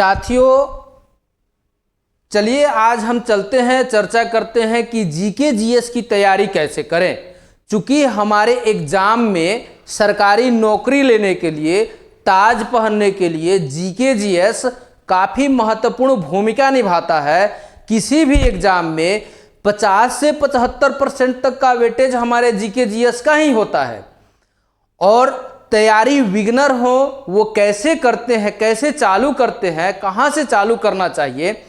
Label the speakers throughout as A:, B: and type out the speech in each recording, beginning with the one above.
A: साथियों, चलिए आज हम चलते हैं, चर्चा करते हैं कि जीके जीएस की तैयारी कैसे करें। चूंकि हमारे एग्जाम में सरकारी नौकरी लेने के लिए, ताज पहनने के लिए जीके जीएस काफ़ी महत्वपूर्ण भूमिका निभाता है। किसी भी एग्जाम में 50 से 75% तक का वेटेज हमारे जीके जीएस का ही होता है। और तैयारी बिगिनर हो वो कैसे करते हैं, कैसे चालू करते हैं, कहाँ से चालू करना चाहिए।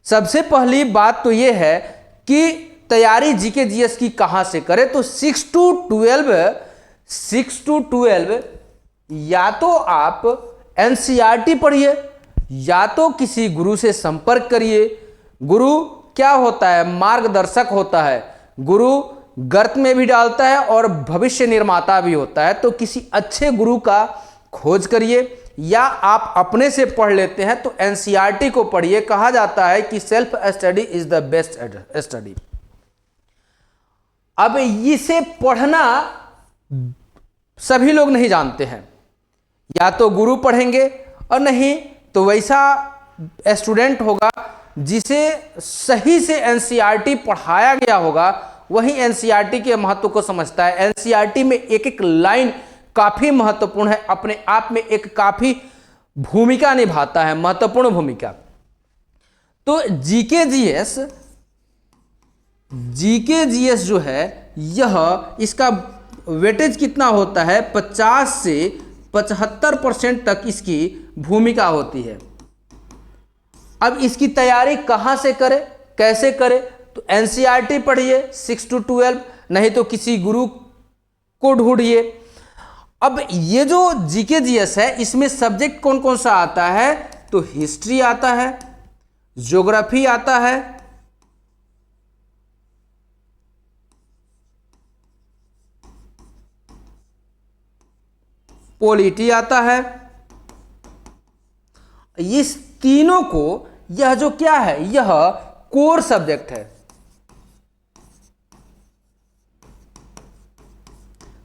A: सबसे पहली बात तो ये है कि तैयारी जीके जीएस की कहाँ से करें। तो 6 to 12 या तो आप एनसीईआरटी पढ़िए या तो किसी गुरु से संपर्क करिए। गुरु क्या होता है? मार्गदर्शक होता है। गुरु गर्त में भी डालता है और भविष्य निर्माता भी होता है। तो किसी अच्छे गुरु का खोज करिए या आप अपने से पढ़ लेते हैं तो एनसीईआरटी को पढ़िए। कहा जाता है कि self study is the best study. अब इसे पढ़ना सभी लोग नहीं जानते हैं। या तो गुरु पढ़ेंगे और नहीं तो वैसा स्टूडेंट होगा जिसे सही से एनसीईआरटी पढ़ाया गया होगा, वही एनसीईआरटी के महत्व को समझता है। एनसीईआरटी में एक एक लाइन काफी महत्वपूर्ण है, अपने आप में एक काफी भूमिका निभाता है, महत्वपूर्ण भूमिका। तो जीके जीएस जो है यह इसका वेटेज कितना होता है? 50 से 75% तक इसकी भूमिका होती है। अब इसकी तैयारी कहां से करें, कैसे करें? तो एनसीईआरटी पढ़िए 6 to 12, नहीं तो किसी गुरु को ढूंढिए। अब ये जो जीके जीएस है इसमें सब्जेक्ट कौन कौन सा आता है? तो हिस्ट्री आता है, ज्योग्राफी आता है, पॉलिटी आता है। इस तीनों को यह जो क्या है, यह कोर सब्जेक्ट है।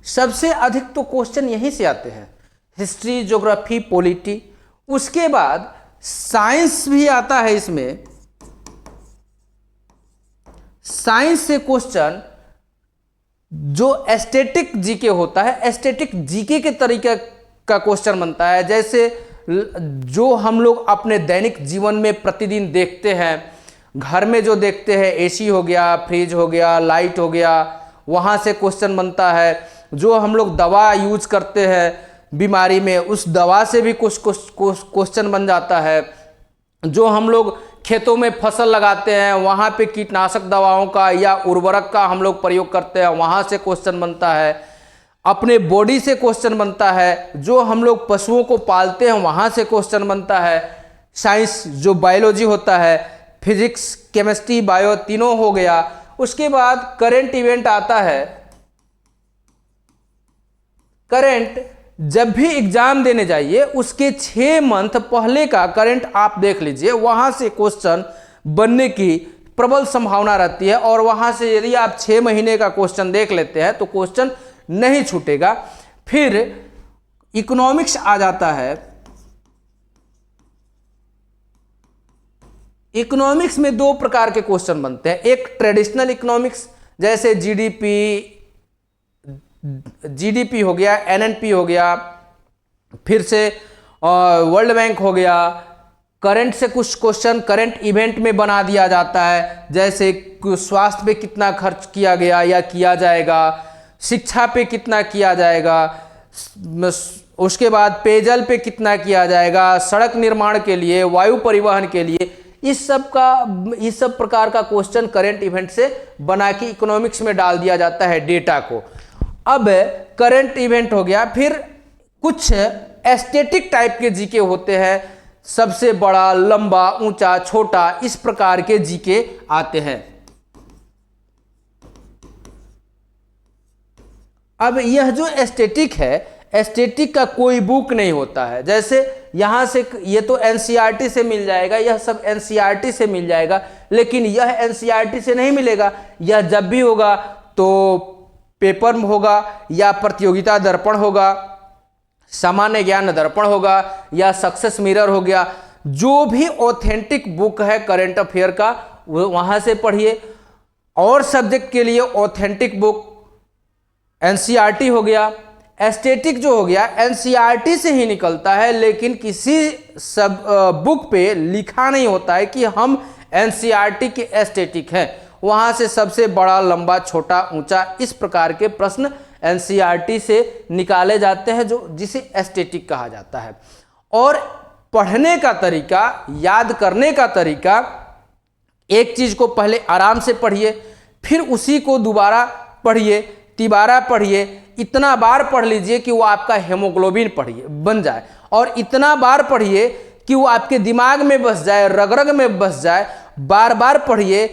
A: सबसे अधिक तो क्वेश्चन यहीं से आते हैं, हिस्ट्री, ज्योग्राफी, पॉलिटी। उसके बाद साइंस भी आता है। इसमें साइंस से क्वेश्चन जो एस्थेटिक जीके होता है, एस्थेटिक जीके के तरीके का क्वेश्चन बनता है। जैसे जो हम लोग अपने दैनिक जीवन में प्रतिदिन देखते हैं, घर में जो देखते हैं, एसी हो गया, फ्रिज हो गया, लाइट हो गया, वहाँ से क्वेश्चन बनता है। जो हम लोग दवा यूज करते हैं बीमारी में, उस दवा से भी कुछ क्वेश्चन बन जाता है। जो हम लोग खेतों में फसल लगाते हैं, वहाँ पे कीटनाशक दवाओं का या उर्वरक का हम लोग प्रयोग करते हैं, वहाँ से क्वेश्चन बनता है। अपने बॉडी से क्वेश्चन बनता है। जो हम लोग पशुओं को पालते हैं, वहाँ से क्वेश्चन बनता है। साइंस जो बायोलॉजी होता है, फिजिक्स, केमिस्ट्री, बायो, तीनों हो गया। उसके बाद करंट इवेंट आता है। करंट जब भी एग्जाम देने जाइए उसके 6 मंथ पहले का करंट आप देख लीजिए, वहां से क्वेश्चन बनने की प्रबल संभावना रहती है। और वहां से यदि आप 6 महीने का क्वेश्चन देख लेते हैं तो क्वेश्चन नहीं छूटेगा। फिर इकोनॉमिक्स आ जाता है। इकोनॉमिक्स में 2 प्रकार के क्वेश्चन बनते हैं। एक ट्रेडिशनल इकोनॉमिक्स, जैसे जीडीपी हो गया, एनएनपी हो गया, फिर से वर्ल्ड बैंक हो गया। करंट से कुछ क्वेश्चन करंट इवेंट में बना दिया जाता है, जैसे स्वास्थ्य पे कितना खर्च किया गया या किया जाएगा, शिक्षा पे कितना किया जाएगा, उसके बाद पेयजल पे कितना किया जाएगा, सड़क निर्माण के लिए, वायु परिवहन के लिए। इस सब प्रकार का क्वेश्चन करंट इवेंट से बना के इकोनॉमिक्स में डाल दिया जाता है डेटा को। अब करंट इवेंट हो गया। फिर कुछ एस्थेटिक टाइप के जीके होते हैं, सबसे बड़ा, लंबा, ऊंचा, छोटा, इस प्रकार के जीके आते हैं। अब यह जो एस्थेटिक है, एस्थेटिक का कोई बुक नहीं होता है। जैसे यहां से ये तो एनसीईआरटी से मिल जाएगा, यह सब एनसीईआरटी से मिल जाएगा, लेकिन यह एनसीईआरटी से नहीं मिलेगा। यह जब भी होगा तो पेपर में होगा, या प्रतियोगिता दर्पण होगा, सामान्य ज्ञान दर्पण होगा, या सक्सेस मिरर हो गया। जो भी ऑथेंटिक बुक है करंट अफेयर का वहां से पढ़िए। और सब्जेक्ट के लिए ऑथेंटिक बुक एनसीईआरटी हो गया। एस्थेटिक जो हो गया एनसीईआरटी से ही निकलता है, लेकिन किसी सब बुक पे लिखा नहीं होता है कि हम एनसीईआरटी के एस्थेटिक हैं। वहां से सबसे बड़ा, लंबा, छोटा, ऊंचा, इस प्रकार के प्रश्न एनसीईआरटी से निकाले जाते हैं, जो जिसे एस्थेटिक कहा जाता है। और पढ़ने का तरीका, याद करने का तरीका, एक चीज को पहले आराम से पढ़िए, फिर उसी को दोबारा पढ़िए, तिबारा पढ़िए, इतना बार पढ़ लीजिए कि वो आपका हेमोग्लोबिन पढ़िए बन जाए, और इतना बार पढ़िए कि वो आपके दिमाग में बस जाए, रग रग में बस जाए। बार बार पढ़िए,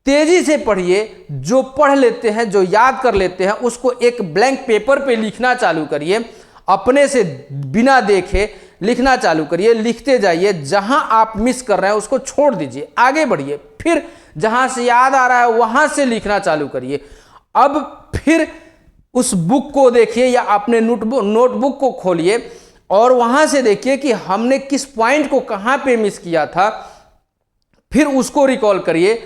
A: तेजी से पढ़िए। जो पढ़ लेते हैं, जो याद कर लेते हैं, उसको एक ब्लैंक पेपर पे लिखना चालू करिए, अपने से बिना देखे लिखना चालू करिए, लिखते जाइए। जहां आप मिस कर रहे हैं उसको छोड़ दीजिए, आगे बढ़िए, फिर जहां से याद आ रहा है वहां से लिखना चालू करिए। अब फिर उस बुक को देखिए या अपने नोटबुक को खोलिए और वहां से देखिए कि हमने किस पॉइंट को कहां पे मिस किया था, फिर उसको रिकॉल करिए,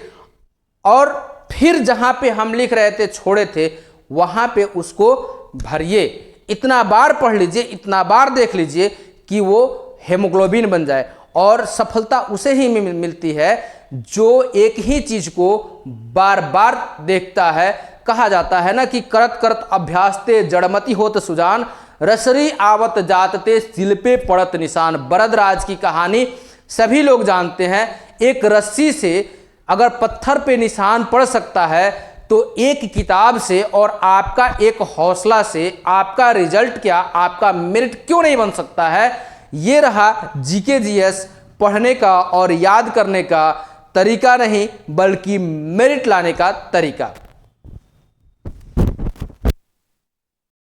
A: और फिर जहां पे हम लिख रहे थे, छोड़े थे, वहां पे उसको भरिए। इतना बार पढ़ लीजिए, इतना बार देख लीजिए कि वो हेमोग्लोबिन बन जाए। और सफलता उसे ही मिलती है जो एक ही चीज को बार बार देखता है। कहा जाता है ना कि करत करत अभ्यास ते जड़मति होत सुजान, रसरी आवत जात ते सिल पे पड़त निशान। बरदराज की कहानी सभी लोग जानते हैं। एक रस्सी से अगर पत्थर पे निशान पड़ सकता है तो एक किताब से और आपका एक हौसला से आपका रिजल्ट क्या, आपका मेरिट क्यों नहीं बन सकता है। ये रहा जीके जीएस पढ़ने का और याद करने का तरीका नहीं, बल्कि मेरिट लाने का तरीका।